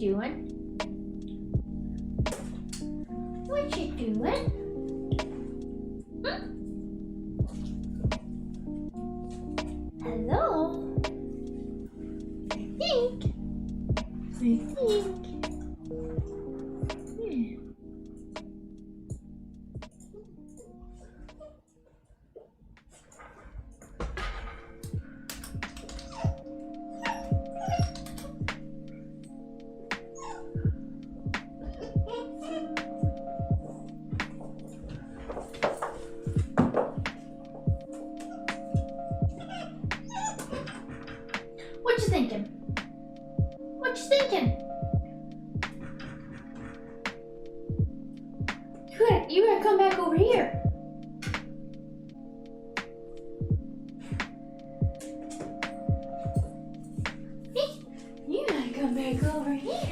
you doing? What you doing? Hello? I think. What you thinking? What you thinking? You gotta come back over here. Hey, you gotta come back over here.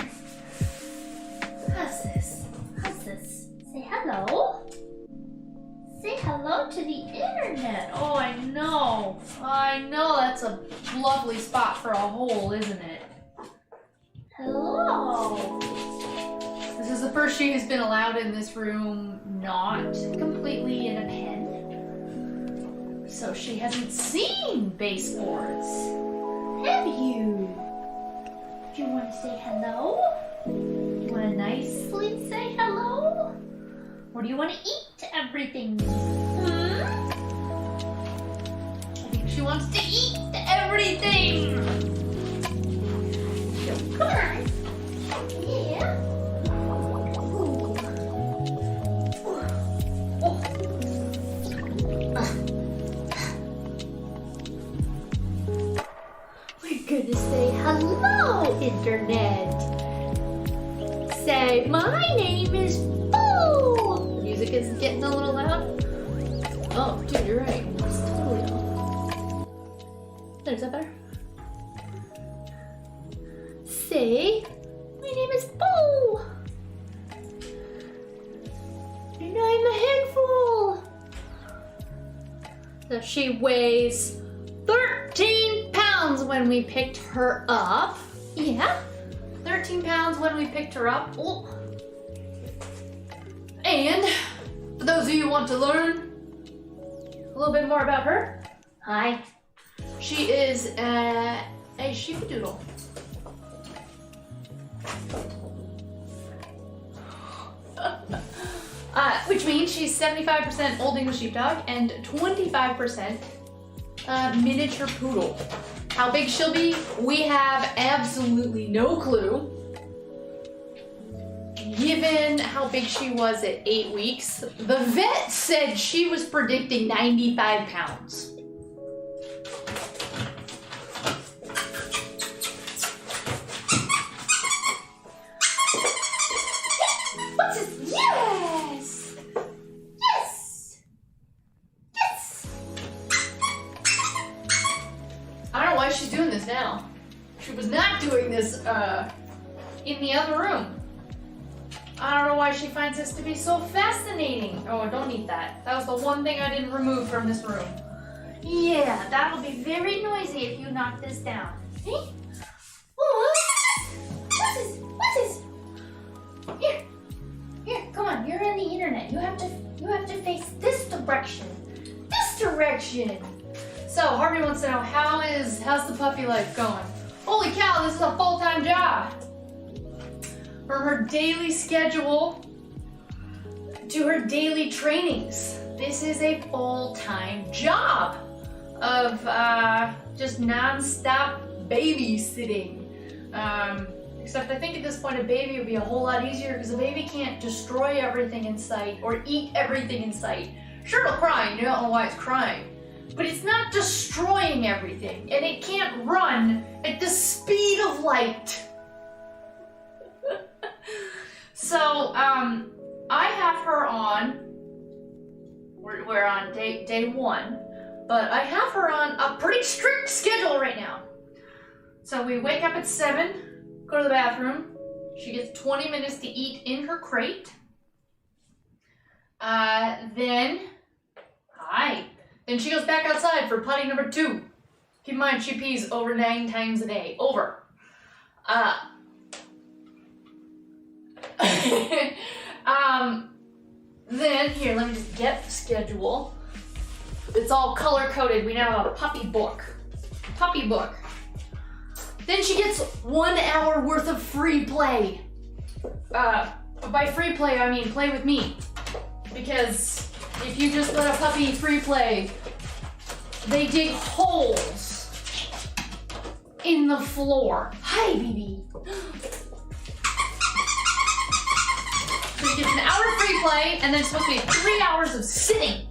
How's this? How's this? Say hello. Say hello to the internet. Oh, I know. I know that's a lovely spot for a hole, isn't it? Hello. This is the first she has been allowed in this room, not completely in a pen. So she hasn't seen baseboards. Have you? Do you want to say hello? Do you want to nicely say hello? Or do you want to eat everything? I think she wants to eat everything. So come on. Yeah. We're gonna say hello, internet. Say, my name is Boo. The music is getting a little loud. Oh, dude, you're right. It's totally off. Is that better? Say, my name is Boo. And I'm a handful. So she weighs 13 pounds when we picked her up. Yeah, 13 pounds when we picked her up. Oh. And for those of you who want to learn a little bit more about her, hi. She is a sheepadoodle. Which means she's 75% Old English Sheepdog and 25% miniature poodle. How big she'll be, we have absolutely no clue. Given how big she was at 8 weeks, the vet said she was predicting 95 pounds. What's this? Yes! Yes! Yes! I don't know why she's doing this now. She was not doing this in the other room. I don't know why she finds this to be so fascinating. Oh, don't eat that. That was the one thing I didn't remove from this room. Yeah, that'll be very noisy if you knock this down. Hey? What's this? What's this? Here, come on. You're on the internet. You have to face this direction. This direction. So Harvey wants to know how's the puppy life going? Holy cow, this is a full-time job. From her daily schedule to her daily trainings. This is a full-time job of just non-stop babysitting. Except I think at this point a baby would be a whole lot easier because a baby can't destroy everything in sight or eat everything in sight. Sure, it'll cry, you don't know why it's crying. But it's not destroying everything, and it can't run at the speed of light. So, I have her on, we're on day 1, but I have her on a pretty strict schedule right now. So we wake up at 7, go to the bathroom, she gets 20 minutes to eat in her crate. Then she goes back outside for potty number 2. Keep in mind, she pees over 9 times a day. Over. Then, here, let me just get the schedule. It's all color-coded. We now have a puppy book. Puppy book. Then she gets 1 hour worth of free play. By free play, I mean play with me. Because if you just let a puppy free play, they dig holes in the floor. Hi, baby. So you get an hour of free play, and then it's supposed to be 3 hours of sitting.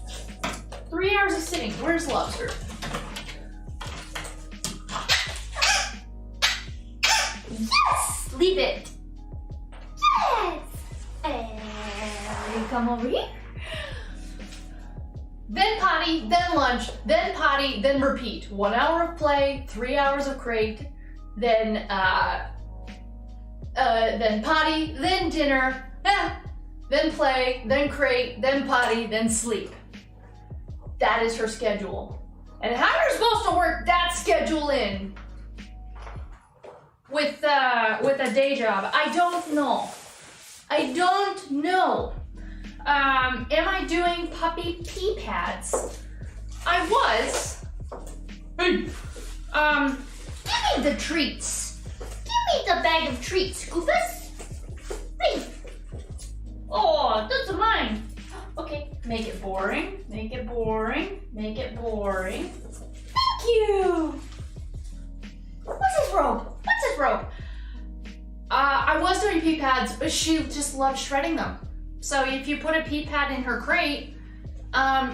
3 hours of sitting. Where's Lobster? Yes! Leave it. Yes! And you come over here. Then potty, then lunch, then potty, then repeat. 1 hour of play, 3 hours of crate, then potty, then dinner, then play, then crate, then potty, then sleep. That is her schedule. And how you're supposed to work that schedule in with a day job, I don't know. I don't know. Am I doing puppy pee pads? I was. Hey. Give me the treats. Give me the bag of treats, Goofus. Hey. Oh, those are mine. Okay, make it boring. Make it boring. Make it boring. Thank you. What's this rope? What's this rope? I was doing pee pads, but she just loved shredding them. So if you put a pee pad in her crate,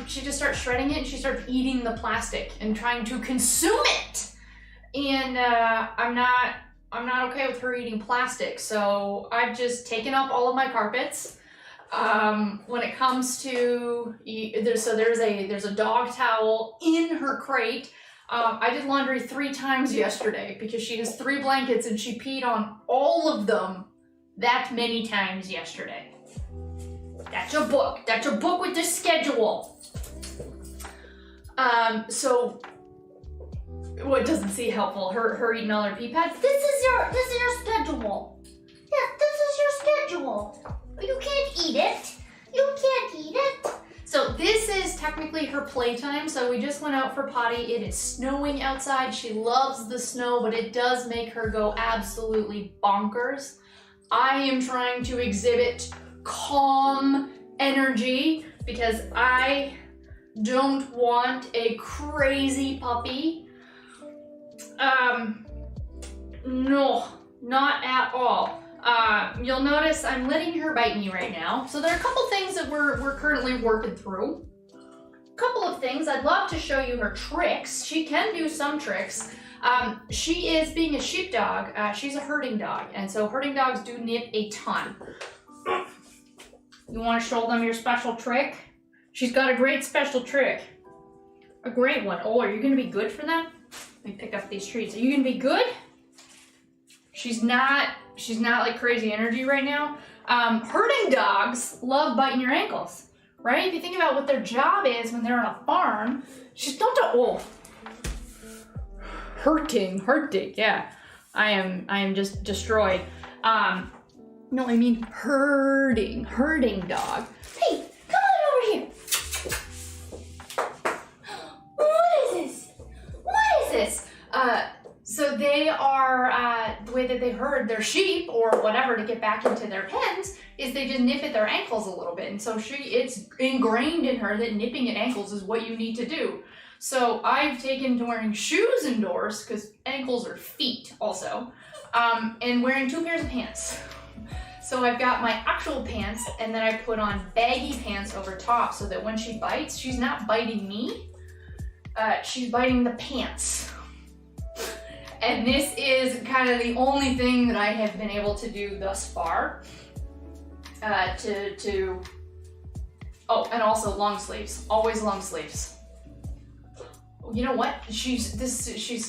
she just starts shredding it and she starts eating the plastic and trying to consume it. And I'm not okay with her eating plastic, so I've just taken up all of my carpets. When it comes to there's a dog towel in her crate. I did laundry 3 times yesterday because she has 3 blankets and she peed on all of them that many times yesterday. That's your book. That's your book with the schedule. So what doesn't seem helpful? Her eating all her pee pads. This is your schedule. Yeah, this is your schedule. You can't eat it. You can't eat it. So this is technically her playtime. So we just went out for potty. It is snowing outside. She loves the snow, but it does make her go absolutely bonkers. I am trying to exhibit calm energy because I don't want a crazy puppy. No, not at all. You'll notice I'm letting her bite me right now. So there are a couple things that we're currently working through. A couple of things. I'd love to show you her tricks. She can do some tricks. She is, being a sheepdog, she's a herding dog. And so herding dogs do nip a ton. You want to show them your special trick? She's got a great special trick. A great one. Oh, are you going to be good for them? Let me pick up these treats. Are you going to be good? She's not like crazy energy right now. Herding dogs love biting your ankles, right? If you think about what their job is when they're on a farm, hurting, yeah. I am just destroyed. No, I mean herding dog. Hey, come on over here. What is this? So they are, the way that they herd their sheep or whatever to get back into their pens is they just nip at their ankles a little bit. And so it's ingrained in her that nipping at ankles is what you need to do. So I've taken to wearing shoes indoors, because ankles are feet also, and wearing 2 pairs of pants. So I've got my actual pants, and then I put on baggy pants over top so that when she bites, she's not biting me, she's biting the pants. And this is kind of the only thing that I have been able to do thus far. Oh, and also long sleeves, always long sleeves. You know what? She's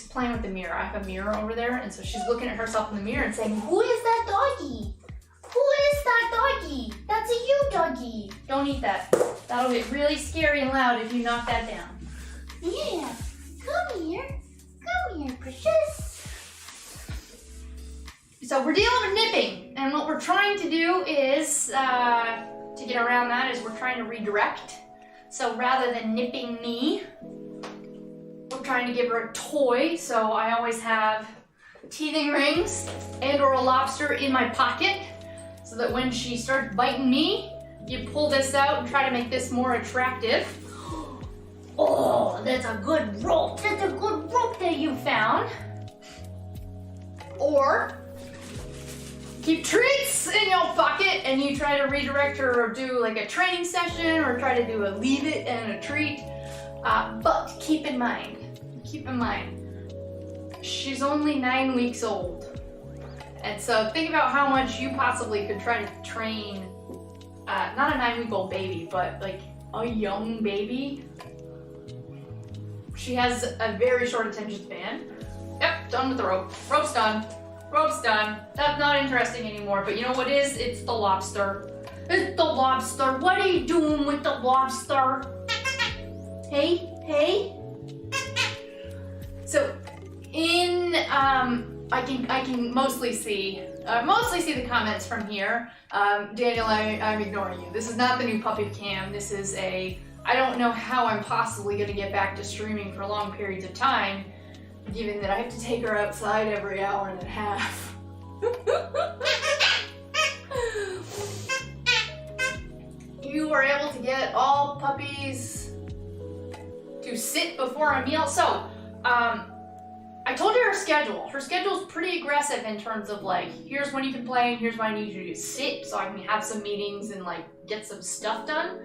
playing with the mirror. I have a mirror over there, and so she's looking at herself in the mirror and saying, "Who is that doggy? Who is that doggy? That's a you doggy. Don't eat that. That'll get really scary and loud if you knock that down." Yeah, come here, precious. So we're dealing with nipping, And what we're trying to do is, to get around that, is we're trying to redirect. So rather than nipping me, we're trying to give her a toy. So I always have teething rings and or a lobster in my pocket, so that when she starts biting me, you pull this out and try to make this more attractive. Oh, that's a good rope. That's a good rope that you found. Or keep treats in your pocket and you try to redirect her or do like a training session or try to do a leave it and a treat. But keep in mind, she's only 9 weeks old. And so think about how much you possibly could try to train, not a 9-week-old baby, but like a young baby. She has a very short attention span. Yep, done with the rope. Rope's done. Rope's done. That's not interesting anymore, but you know what is? It's the lobster. It's the lobster. What are you doing with the lobster? Hey, hey. So, I can mostly see the comments from here. Daniel, I'm ignoring you. This is not the new puppy cam. This is I don't know how I'm possibly going to get back to streaming for long periods of time, given that I have to take her outside every hour and a half. You were able to get all puppies to sit before a meal. So, I told you her schedule. Her schedule's pretty aggressive in terms of like, here's when you can play and here's when I need you to sit so I can have some meetings and like get some stuff done.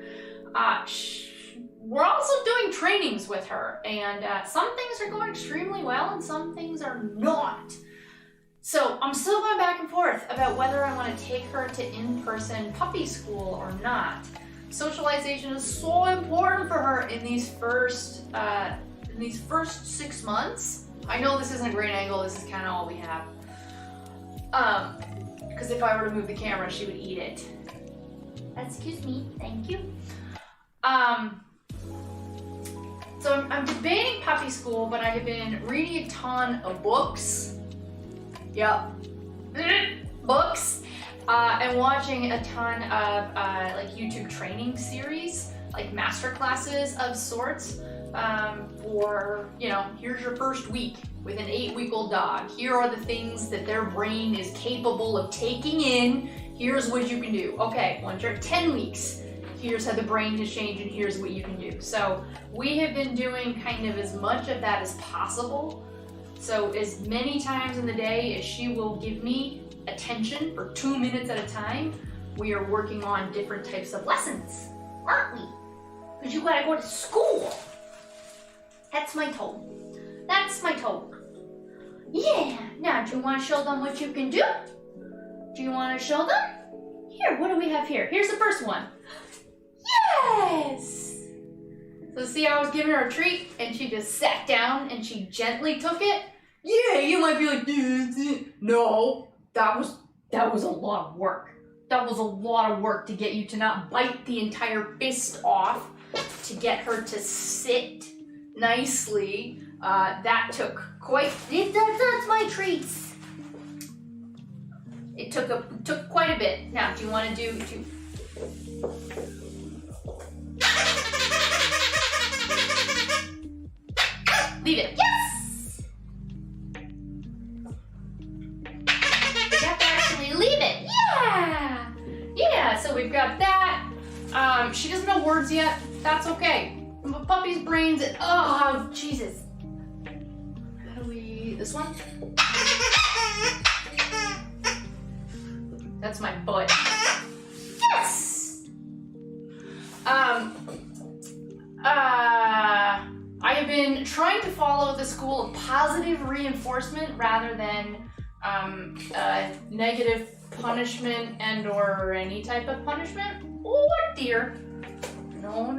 We're also doing trainings with her, and some things are going extremely well and some things are not. So I'm still going back and forth about whether I want to take her to in-person puppy school or not. Socialization is so important for her in these first 6 months. I know this isn't a great angle, this is kind of all we have. Because if I were to move the camera, she would eat it. Excuse me, thank you. So I'm debating puppy school, but I have been reading a ton of books. Yep. Books. And watching a ton of like YouTube training series, like master classes of sorts. For, you know, here's your first week with an 8-week-old dog. Here are the things that their brain is capable of taking in. Here's what you can do. Okay, once you're at 10 weeks, here's how the brain has changed and here's what you can do. So we have been doing kind of as much of that as possible. So as many times in the day as she will give me attention for 2 minutes at a time, we are working on different types of lessons, aren't we? Because you gotta go to school. That's my toad. That's my toad. Yeah, now do you want to show them what you can do? Do you want to show them? Here, what do we have here? Here's the first one. Yes! So see how I was giving her a treat and she just sat down and she gently took it? Yeah, you might be like, no, that was a lot of work. That was a lot of work to get you to not bite the entire fist off, to get her to sit nicely. That took that's my treats. It took quite a bit. Now, do you want to do leave it? Yes! We have to actually leave it. Yeah! Yeah, so we've got that. She doesn't know words yet. That's okay. But puppy's brains, oh, Jesus. How do we, this one? That's my butt. Yes! I have been trying to follow the school of positive reinforcement rather than negative punishment and or any type of punishment. Oh dear. No.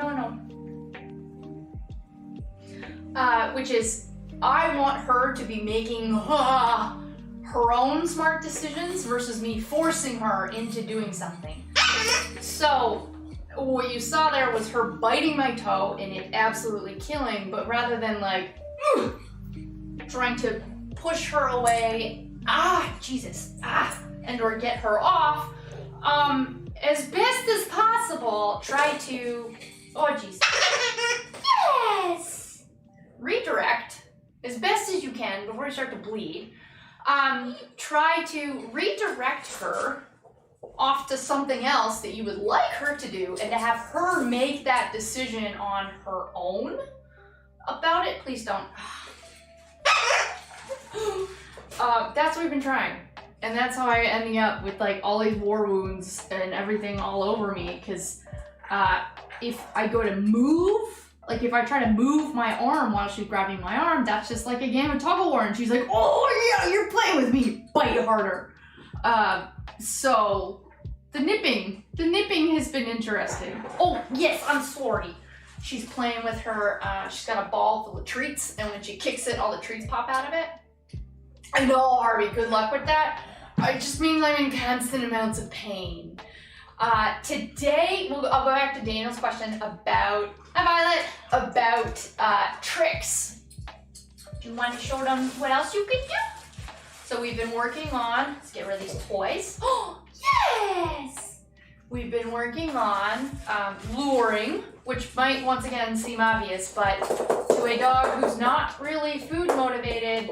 Which is, I want her to be making her own smart decisions versus me forcing her into doing something. So what you saw there was her biting my toe and it absolutely killing, but rather than like trying to push her away, Jesus, and or get her off, as best as possible, try to, oh geez, yes, redirect as best as you can before you start to bleed. Try to redirect her off to something else that you would like her to do and to have her make that decision on her own about it. Please don't. That's what we've been trying. And that's how I'm ending up with like all these war wounds and everything all over me, because if I go to move, like if I try to move my arm while she's grabbing my arm, that's just like a game of tug of war, and she's like, oh yeah, you're playing with me, bite harder. So the nipping has been interesting. Oh yes, I'm sorry. She's playing with her, she's got a ball full of treats, and when she kicks it, all the treats pop out of it. I know, Harvey, good luck with that. It just means I'm in constant amounts of pain. Today, I'll go back to Daniel's question about, hi Violet, about tricks. Do you want to show them what else you can do? So we've been working on, let's get rid of these toys. Oh, yes! We've been working on luring, which might once again seem obvious, but to a dog who's not really food motivated,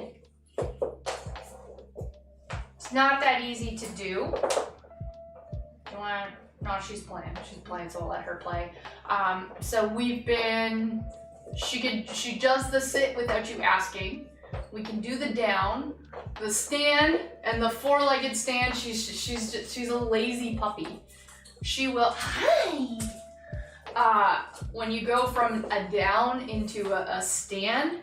it's not that easy to do. You want? No, she's playing, so I'll let her play. So we've been, she does the sit without you asking. We can do the down, the stand, and the four-legged stand. She's a lazy puppy. She will hide. When you go from a down into a stand,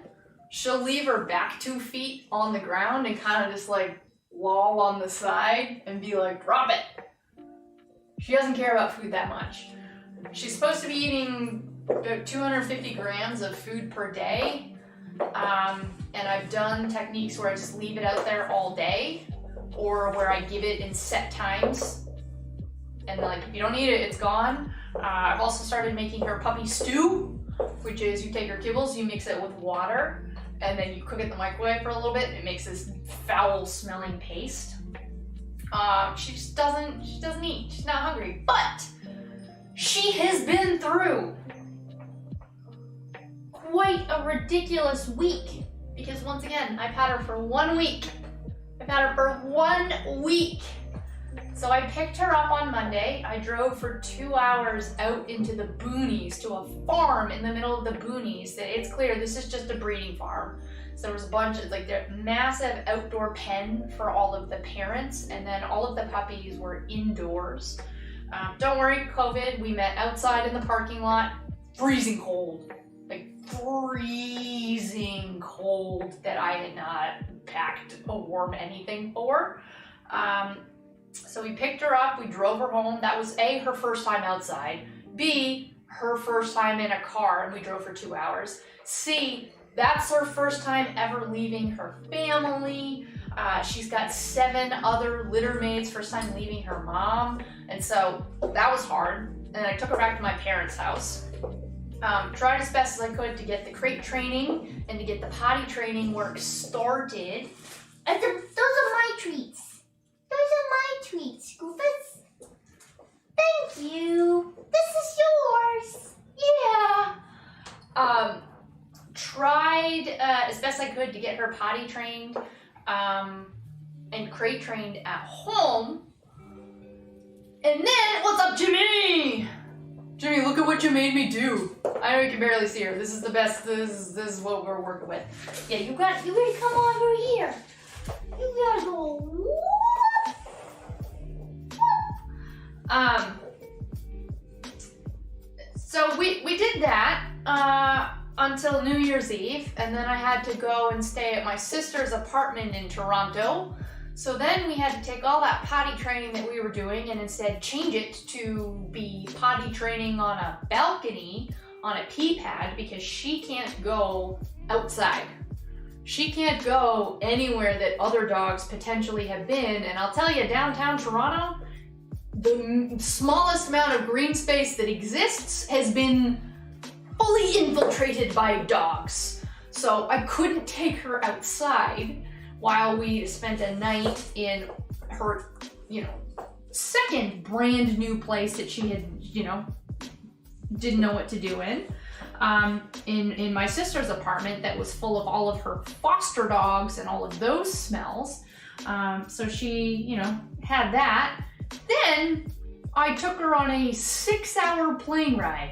she'll leave her back 2 feet on the ground and kind of just like loll on the side and be like, drop it. She doesn't care about food that much. She's supposed to be eating about 250 grams of food per day. And I've done techniques where I just leave it out there all day, or where I give it in set times. And like, if you don't eat it, it's gone. I've also started making her puppy stew, which is you take her kibbles, you mix it with water, and then you cook it in the microwave for a little bit, and it makes this foul smelling paste. She just doesn't eat. She's not hungry, but she has been through quite a ridiculous week, because once again, I've had her for 1 week. I've had her for 1 week. So I picked her up on Monday. I drove for 2 hours out into the boonies to a farm in the middle of the boonies. That it's clear this is just a breeding farm. So there was a bunch of like the massive outdoor pen for all of the parents, and then all of the puppies were indoors. Don't worry, COVID. We met outside in the parking lot. Freezing cold, like freezing cold that I had not packed a warm anything for. So we picked her up, we drove her home. That was A, her first time outside. B, her first time in a car, and we drove for 2 hours. C, that's her first time ever leaving her family. She's got 7 other litter mates, first time leaving her mom. And so that was hard. And I took her back to my parents' house. Tried as best as I could to get the crate training and to get the potty training work started. Those are my treats. Those are my treats, Goofus. Thank you. This is yours. Yeah. Tried as best I could to get her potty trained and crate trained at home. And then, what's up, Jimmy? Jimmy, look at what you made me do. I know you can barely see her. This is the best. This is what we're working with. Yeah, you gotta come over here. You gotta go. So we did that until New Year's Eve, and then I had to go and stay at my sister's apartment in Toronto. So then we had to take all that potty training that we were doing and instead change it to be potty training on a balcony on a pee pad, because she can't go outside. She can't go anywhere that other dogs potentially have been. And I'll tell you, downtown Toronto, the smallest amount of green space that exists has been fully infiltrated by dogs. So I couldn't take her outside while we spent a night in her you know, second brand new place that she had, you know, didn't know what to do in my sister's apartment that was full of all of her foster dogs and all of those smells. So she, you know, had that. Then I took her on a 6-hour plane ride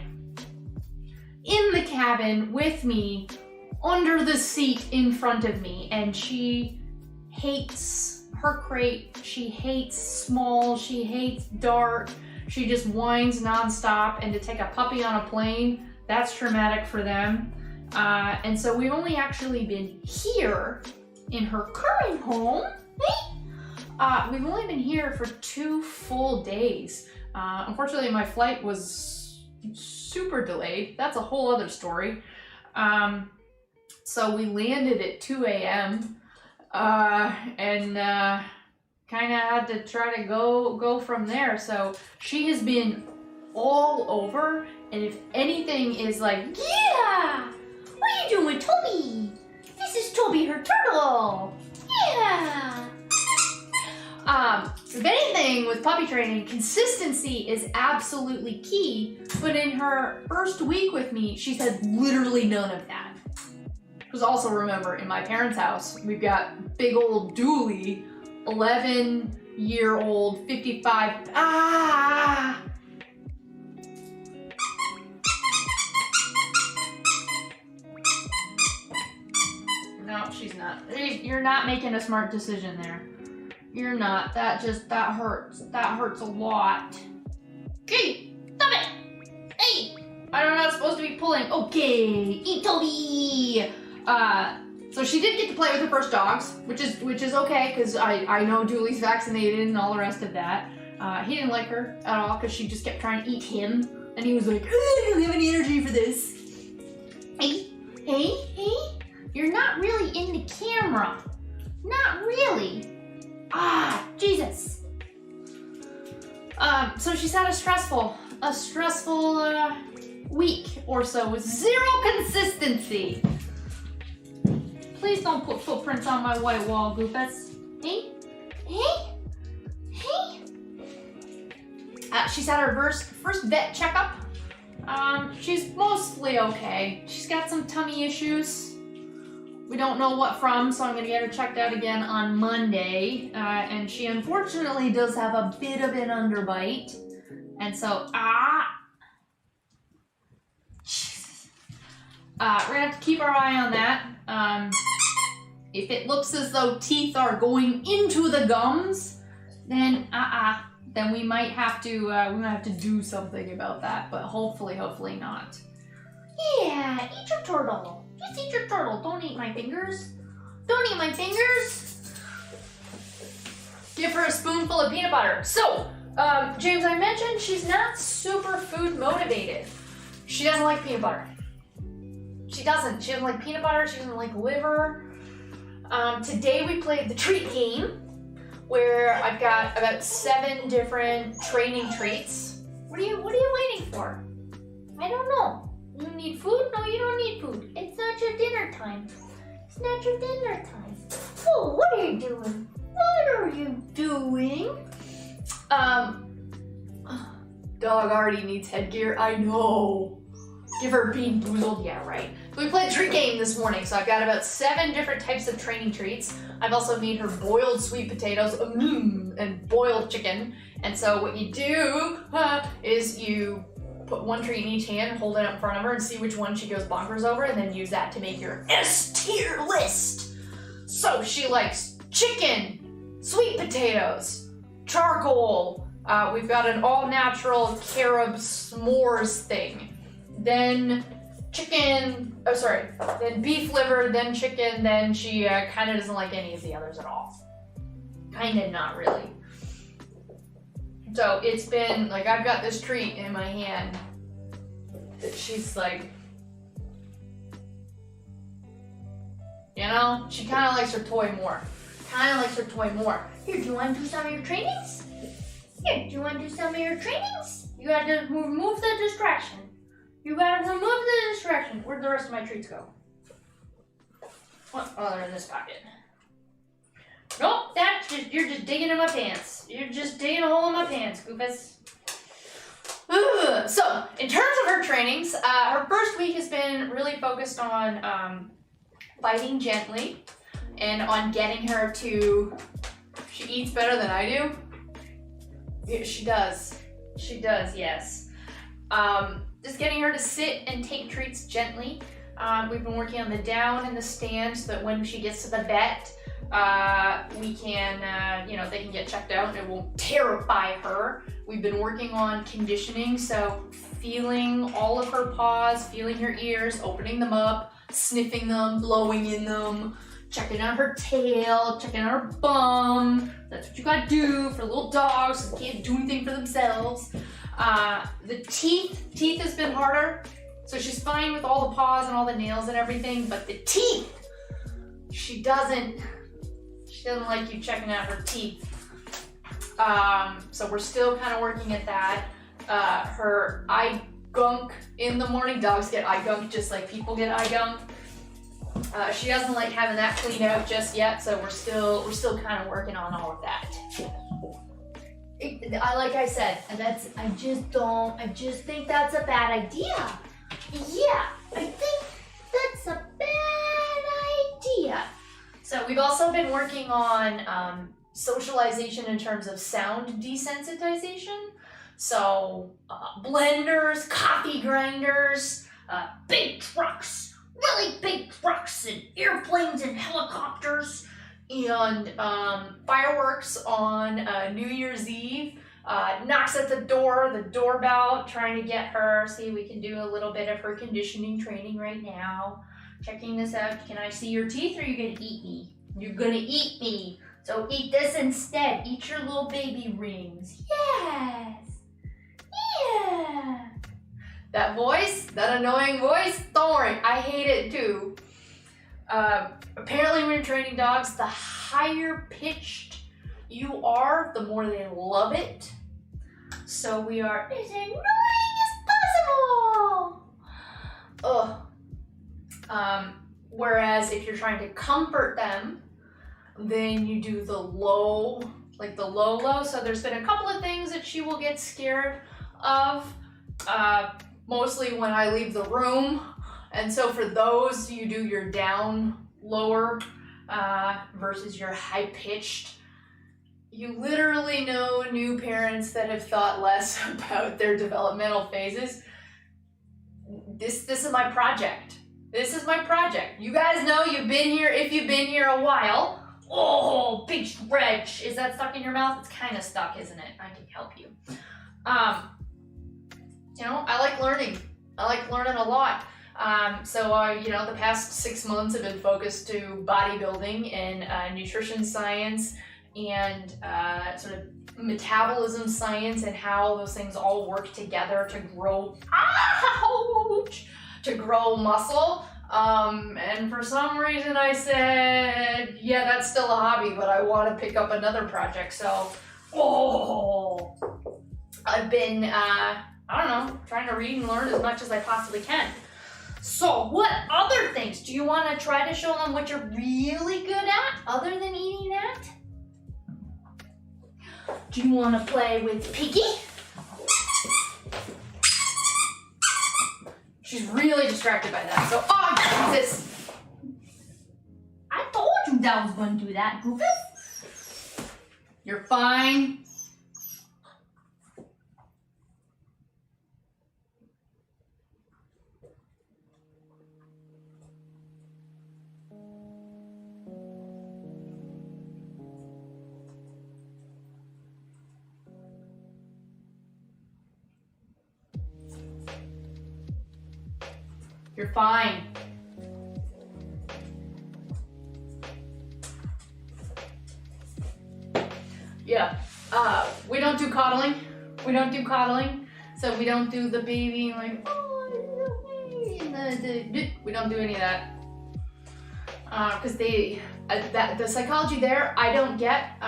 in the cabin with me, under the seat in front of me, and she hates her crate. She hates small, she hates dark. She just whines nonstop, and to take a puppy on a plane, that's traumatic for them. And so we've only actually been here in her current home. We've only been here for 2 full days. Unfortunately, my flight was super delayed. That's a whole other story. So we landed at 2 a.m. And kind of had to try to go from there. So she has been all over, and if anything is like, yeah, what are you doing, Toby? This is Toby, her turtle. Yeah. If anything with puppy training, consistency is absolutely key, but in her first week with me, she's had literally none of that. Because also remember, in my parents' house, we've got big old Dooley, 11-year-old, 55, No, she's not. You're not making a smart decision there. You're not. That hurts. That hurts a lot. Okay, stop it. Hey, I'm not supposed to be pulling. Okay, eat Toby. So she did get to play with her first dogs, which is okay, because I know Dooley's vaccinated and all the rest of that. He didn't like her at all because she just kept trying to eat him, and he was like, I don't have any energy for this. Hey, you're not really in the camera. Not really. Jesus. So she's had a stressful week or so with zero consistency. Please don't put footprints on my white wall, Goofus. Hey. She's had her first vet checkup. She's mostly okay. She's got some tummy issues. We don't know what from, so I'm gonna get her checked out again on Monday. And she unfortunately does have a bit of an underbite. And so, Jesus. We're gonna have to keep our eye on that. If it looks as though teeth are going into the gums, then we might have to do something about that. But hopefully not. Yeah, eat your turtle. Just eat your turtle. Don't eat my fingers. Don't eat my fingers. Give her a spoonful of peanut butter. So, James, I mentioned she's not super food motivated. She doesn't like peanut butter. She doesn't like peanut butter. She doesn't like liver. Today we played the treat game, where I've got about 7 different training treats. What are you waiting for? I don't know. You need food? No, you don't need food. It's not your dinner time. It's not your dinner time. Oh, what are you doing? What are you doing? Dog already needs headgear. I know. Give her Bean Boozled. Yeah, right. We played a treat game this morning, so I've got about 7 different types of training treats. I've also made her boiled sweet potatoes and boiled chicken. And so what you do is you put 1 treat in each hand, hold it up in front of her, and see which one she goes bonkers over, and then use that to make your S-tier list. So she likes chicken, sweet potatoes, charcoal. We've got an all-natural carob s'mores thing. Then then beef liver, then chicken, then she kind of doesn't like any of the others at all. Kind of not really. So it's been, like, I've got this treat in my hand that she's like, you know, she kind of likes her toy more. Here, do you want to do some of your trainings? You gotta remove the distraction. Where'd the rest of my treats go? Well, they're in this pocket. Nope, you're just digging in my pants. You're just digging a hole in my pants, Goofus. So, in terms of her trainings, her first week has been really focused on biting gently and on getting her to... She eats better than I do. Yeah, she does. She does, yes. Just getting her to sit and take treats gently. We've been working on the down and the stand so that when she gets to the vet, we can, they can get checked out and it won't terrify her. We've been working on conditioning, so feeling all of her paws, feeling her ears, opening them up, sniffing them, blowing in them, checking out her tail, checking out her bum. That's what you gotta do for little dogs who can't do anything for themselves. The teeth has been harder. So she's fine with all the paws and all the nails and everything, but the teeth, she doesn't like you checking out her teeth. So we're still kind of working at that. Her eye gunk in the morning, dogs get eye gunk just like people get eye gunk. She doesn't like having that cleaned out just yet, so we're still kind of working on all of that. Like I said, I just think that's a bad idea. Yeah, I think that's a bad idea. So we've also been working on socialization in terms of sound desensitization. So blenders, coffee grinders, big trucks, really big trucks and airplanes and helicopters, and fireworks on New Year's Eve. Knocks at the doorbell, trying to get her. See, we can do a little bit of her conditioning training right now. Checking this out. Can I see your teeth or are you gonna eat me? You're gonna eat me. So eat this instead. Eat your little baby rings. Yes. Yeah. That voice, that annoying voice, don't worry, I hate it too. Apparently when you're training dogs, the higher pitched you are, the more they love it. So we are as annoying as possible. Whereas if you're trying to comfort them, then you do the low, like the low. So there's been a couple of things that she will get scared of, mostly when I leave the room. And so for those, you do your down lower versus your high pitched. You literally know new parents that have thought less about their developmental phases. This is my project. This is my project. You guys know you've been here, if you've been here a while. Oh, big stretch. Is that stuck in your mouth? It's kind of stuck, isn't it? I can help you. I like learning. I like learning a lot. The past 6 months have been focused to bodybuilding and nutrition science and sort of metabolism science and how those things all work together to grow, to grow muscle. And for some reason I said, yeah, that's still a hobby, but I want to pick up another project. So, I've been, trying to read and learn as much as I possibly can. So what other things? Do you want to try to show them what you're really good at other than eating that? Do you want to play with Piggy? She's really distracted by that. So, Jesus! I told you that was going to do that, Goofus. You're fine. You're fine. Yeah, we don't do coddling. We don't do coddling. So we don't do the baby like, we don't do any of that. Because the psychology there, I don't get.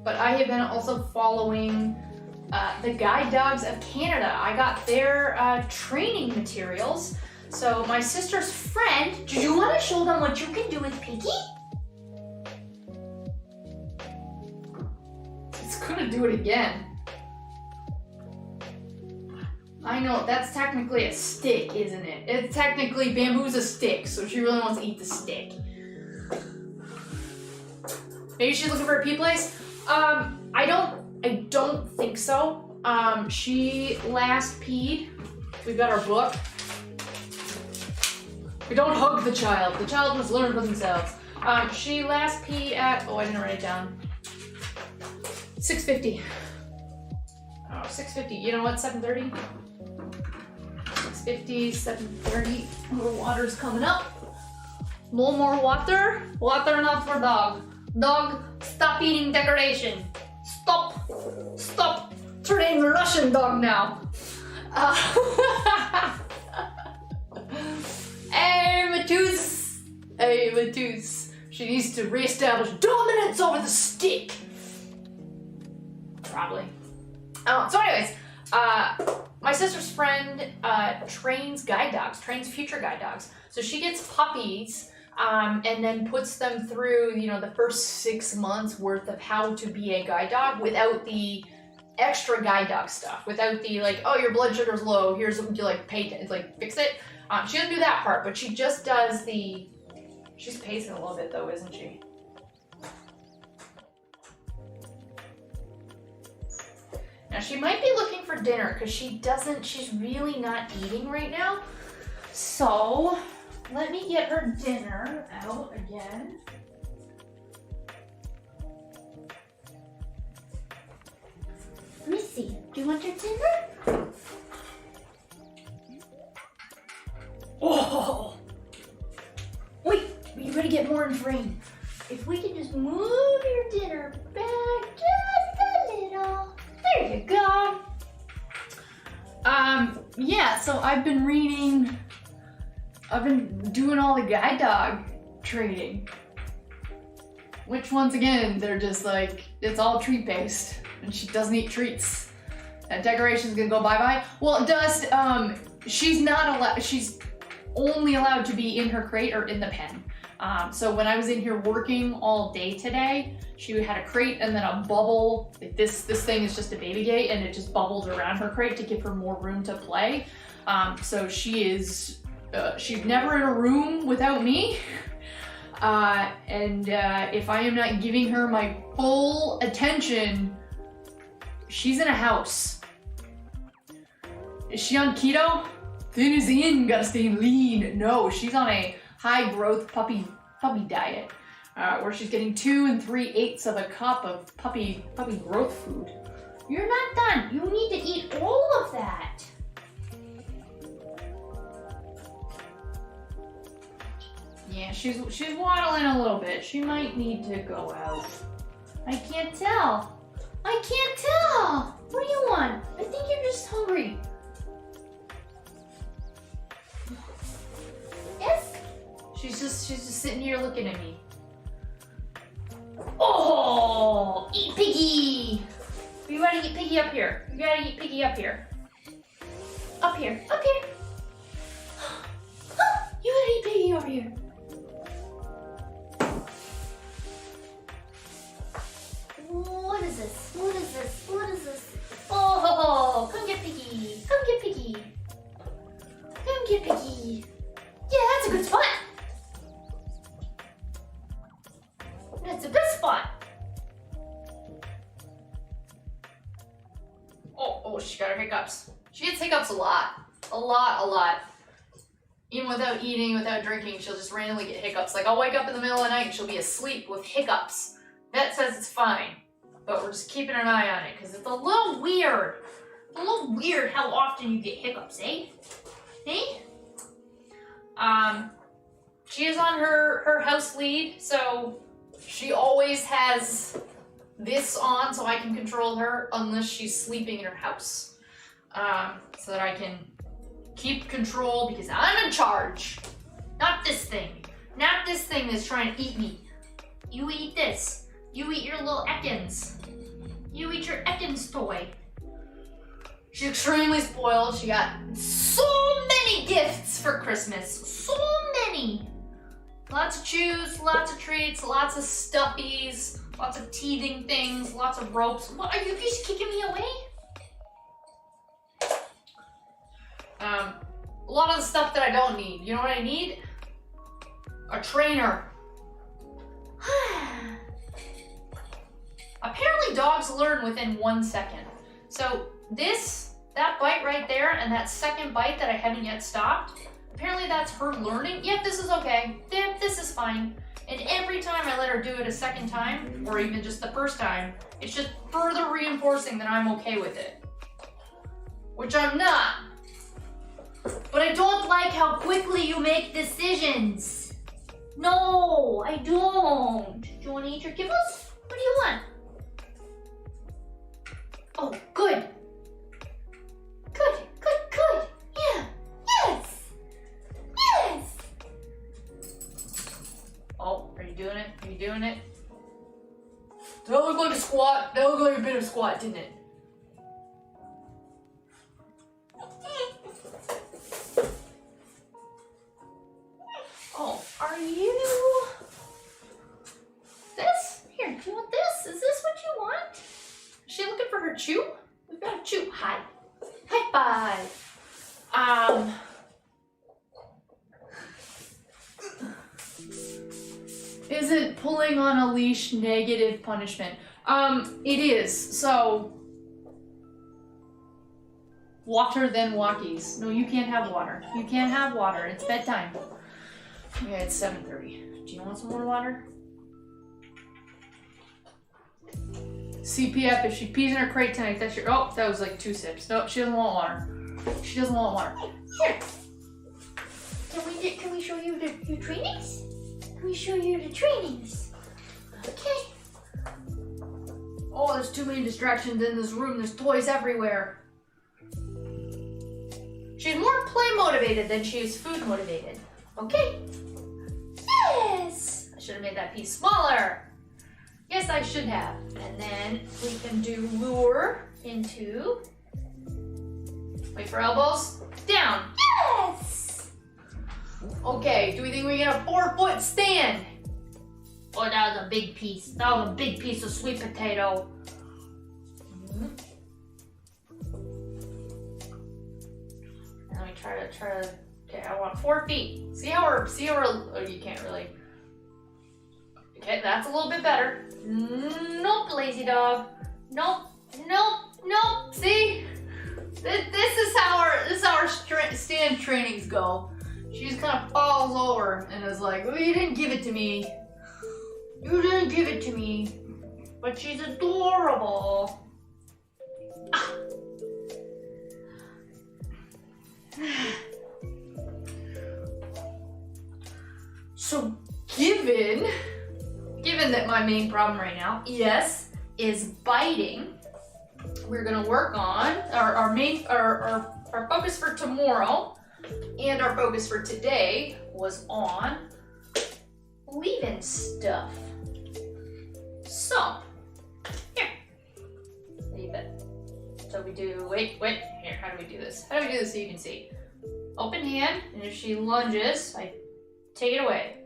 But I have been also following the Guide Dogs of Canada. I got their training materials. So my sister's friend, do you want to show them what you can do with Piggy? It's gonna do it again. I know, that's technically a stick, isn't it? It's technically, bamboo's a stick, so she really wants to eat the stick. Maybe she's looking for a pee place? I don't think so. She last peed. We've got our book. We don't hug the child. The child must learn for themselves. She last peed at, oh, I didn't write it down. 6:50. Oh, 6:50. You know what? 7:30. 6:50, 7:30. More water's coming up. A little more water. Water not for dog. Dog, stop eating decoration. Stop. Stop. Turning Russian dog now. Hey, Matus. Hey, Matus. She needs to reestablish dominance over the stick. Probably. So anyways, my sister's friend trains guide dogs, trains future guide dogs. So she gets puppies and then puts them through, you know, the first 6 months worth of how to be a guide dog without the extra guide dog stuff, without the like, oh, your blood sugar's low, here's what you like pay, like fix it. She doesn't do that part, but she just does the, she's pacing a little bit though, isn't she? Now she might be looking for dinner because she's really not eating right now. So let me get her dinner out again. Let me see, do you want your dinner? Oh! Wait, you gotta get more in frame. If we can just move your dinner back just a little. There you go. Yeah, so I've been doing all the guide dog training. Which once again, they're just like, it's all treat based and she doesn't eat treats. And decoration's gonna go bye-bye. Well, Dust, she's not allowed, she's only allowed to be in her crate or in the pen. So when I was in here working all day today, she had a crate and then a bubble. This thing is just a baby gate and it just bubbles around her crate to give her more room to play. So she's never in a room without me. And if I am not giving her my full attention, she's in a house. Is she on keto? Thin is in, gotta stay lean. No, she's on a high growth puppy diet, where she's getting 2 3/8 of a cup of puppy growth food. You're not done. You need to eat all of that. Yeah, she's waddling a little bit. She might need to go out. I can't tell. I can't tell. What do you want? I think you're just hungry. Yes? She's just sitting here looking at me. Oh, eat Piggy. You gotta eat Piggy up here. You gotta eat Piggy up here. Up here, up here. You gotta eat Piggy over here. What is this? What is this? What is this? Oh, come get Piggy. Come get Piggy. Come get Piggy. Yeah, that's a good spot. That's a good spot. Oh, she got her hiccups. She gets hiccups a lot. A lot. Even without eating, without drinking, she'll just randomly get hiccups. Like I'll wake up in the middle of the night and she'll be asleep with hiccups. Vet says it's fine, but we're just keeping an eye on it because it's a little weird. A little weird how often you get hiccups, eh? Eh? She is on her house lead, so she always has this on so I can control her unless she's sleeping in her house. So that I can keep control because I'm in charge. Not this thing. Not this thing that's trying to eat me. You eat this. You eat your little Ekans. You eat your Ekans toy. She's extremely spoiled. She got so many gifts for Christmas. So many. Lots of chews, lots of treats, lots of stuffies, lots of teething things, lots of ropes. What, are you just kicking me away? A lot of the stuff that I don't need. You know what I need? A trainer. Apparently dogs learn within 1 second. So that bite right there and that second bite that I haven't yet stopped, apparently that's her learning. Yep, this is okay. Yep, this is fine. And every time I let her do it a second time, or even just the first time, it's just further reinforcing that I'm okay with it. Which I'm not. But I don't like how quickly you make decisions. No, I don't. Do you want to eat your kibbles? What do you want? Oh, good. Good, good, good. Yeah, yes. Yes. Oh, are you doing it? Are you doing it? That looked like a squat. That looked like a bit of a squat, didn't it? Oh, are you... This? Here, do you want this? Is this what you want? Is she looking for her chew? We've got a chew. Hi. High five. Isn't pulling on a leash negative punishment? It is. So, water then walkies. No, you can't have water. You can't have water. It's bedtime. Yeah, it's 7:30. Do you want some more water? CPF, if she pees in her crate tonight, that's your... Oh, that was like 2 sips. No, she doesn't want water. She doesn't want water. Here. Can we show you your trainings? Can we show you the trainings? Okay. Oh, there's too many distractions in this room. There's toys everywhere. She's more play motivated than she is food motivated. Okay. Yes! I should have made that piece smaller. Yes, I should have. And then we can do lure into... Wait for elbows. Down. Yes! Okay, do we think we get a 4-foot stand? Oh, that was a big piece. That was a big piece of sweet potato. And then we try to, okay, I want 4 feet. See how we're, oh, you can't really. Okay, that's a little bit better. Nope, lazy dog. Nope, nope, nope. See? This is how our stand trainings go. She just kind of falls over and is like, well, you didn't give it to me. You didn't give it to me. But she's adorable. Ah. So given that my main problem right now, yes, is biting, we're gonna work on our focus for tomorrow, and our focus for today was on leaving stuff. So, here, leave it. So we do, wait, here, how do we do this? How do we do this so you can see? Open hand, and if she lunges, I take it away.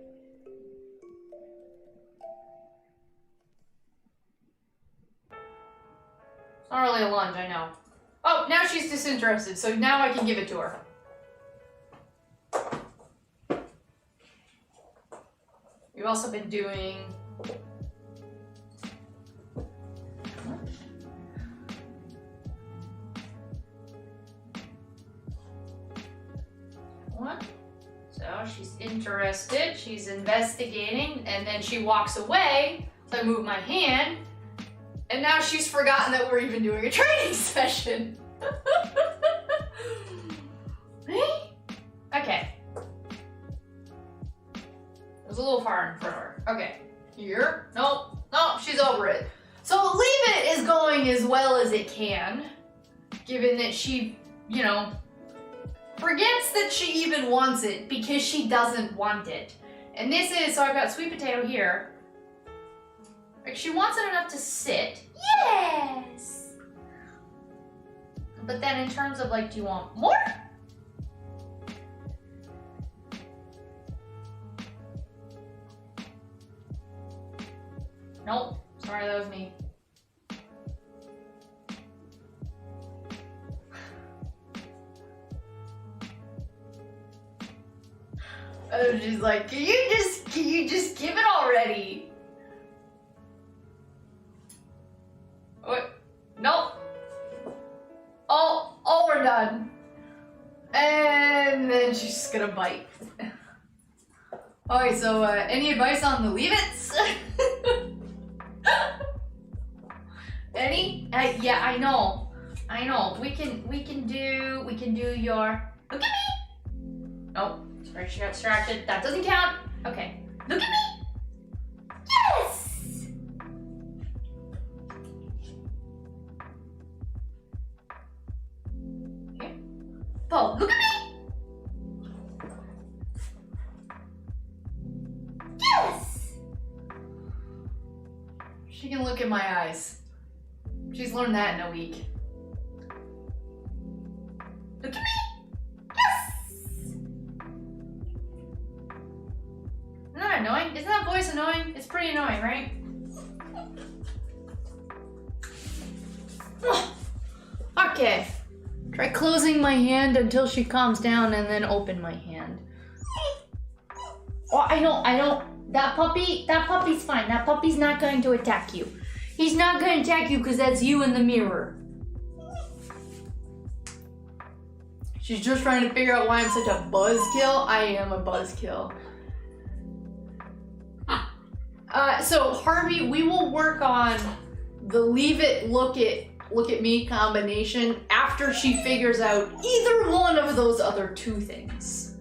It's not really a lunge, I know. Oh, now she's disinterested, so now I can give it to her. We've also been doing... What? So she's interested, she's investigating, and then she walks away, so I move my hand, and now she's forgotten that we're even doing a training session. Hey? Okay. It was a little far in front of her. Okay. Here. Nope. Nope, she's over it. So leave it is going as well as it can, given that she, you know, forgets that she even wants it because she doesn't want it. And this is, so I've got sweet potato here. Like, she wants it enough to sit. Yes! But then in terms of like, do you want more? Nope. Sorry, that was me. Oh, she's like, can you just give it already? What? Nope. Oh, we're done. And then she's just gonna bite. Alright, so any advice on the leave-its? Any? Yeah, I know. We can do your. Look at me. Oh, sorry, she got distracted. That doesn't count. Okay, look at me. Yes. Here. Bo, look at me. Yes. She can look in my eyes. She's learned that in a week. Look at me! Yes! Isn't that annoying? Isn't that voice annoying? It's pretty annoying, right? Okay. Try closing my hand until she calms down and then open my hand. Oh, I don't. That puppy's fine. That puppy's not going to attack you. He's not going to attack you because that's you in the mirror. She's just trying to figure out why I'm such a buzzkill. I am a buzzkill. So Harvey, we will work on the leave it, look at me combination after she figures out either one of those other two things.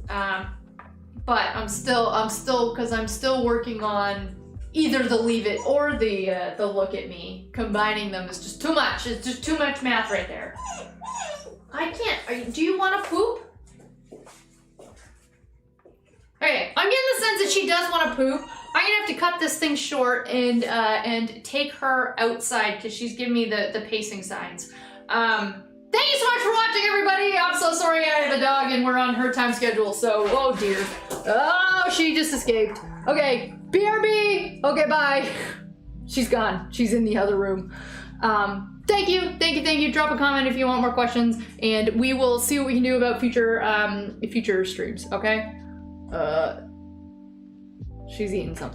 But I'm still working on either the leave it or the look at me. Combining them is just too much. It's just too much math right there. I can't. Do you want to poop? Okay, I'm getting the sense that she does want to poop. I'm gonna have to cut this thing short and take her outside because she's giving me the pacing signs. Thank you so much for watching, everybody. I'm so sorry I have a dog and we're on her time schedule. So, oh dear. Oh, she just escaped. Okay, BRB. Okay, bye. She's gone. She's in the other room. Thank you. Drop a comment if you want more questions, and we will see what we can do about future streams. Okay. She's eating something.